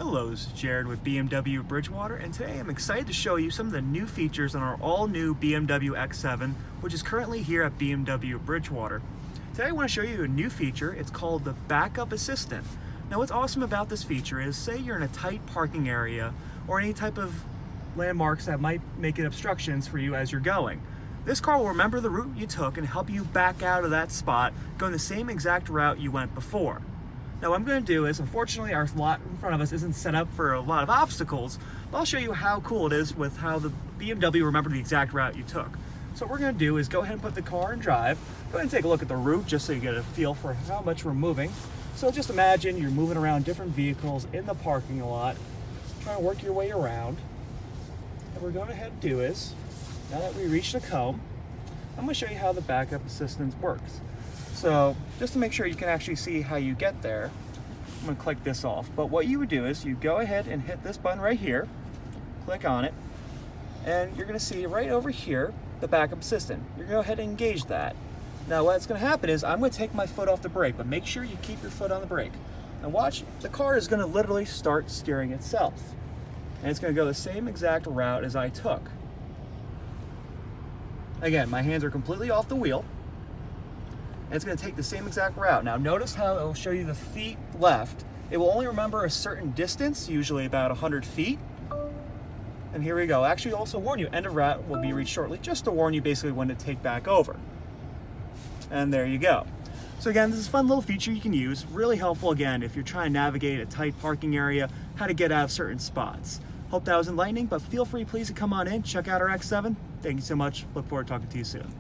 Hello, this is Jared with BMW of Bridgewater, and today I'm excited to show you some of the new features on our all-new BMW X7, which is currently here at BMW of Bridgewater. Today I want to show you a new feature. It's called the Backup Assistant. Now what's awesome about this feature is, say you're in a tight parking area or any type of landmarks that might make it obstructions for you as you're going. This car will remember the route you took and help you back out of that spot, going the same exact route you went before. Now what I'm going to do is, unfortunately our lot in front of us isn't set up for a lot of obstacles, but I'll show you how cool it is with how the BMW remembered the exact route you took. So what we're going to do is go ahead and put the car in drive, go ahead and take a look at the route just so you get a feel for how much we're moving. So just imagine you're moving around different vehicles in the parking lot, trying to work your way around. And what we're going to ahead and do is, now that we reached the cone, I'm going to show you how the Backup Assistant works. So just to make sure you can actually see how you get there, I'm going to click this off. But what you would do is you go ahead and hit this button right here, click on it, and you're going to see right over here the Backup Assistant. You're going to go ahead and engage that. Now what's going to happen is I'm going to take my foot off the brake, but make sure you keep your foot on the brake. And watch, the car is going to literally start steering itself. And it's going to go the same exact route as I took. Again, my hands are completely off the wheel. And it's going to take the same exact route. Now notice how it will show you the feet left. It will only remember a certain distance, usually about 100 feet. And here we go. Actually, it'll also warn you, end of route will be reached shortly, just to warn you basically when to take back over. And there you go. So again, this is a fun little feature you can use. Really helpful, again, if you're trying to navigate a tight parking area, how to get out of certain spots. Hope that was enlightening, but feel free please to come on in, check out our X7. Thank you so much. Look forward to talking to you soon.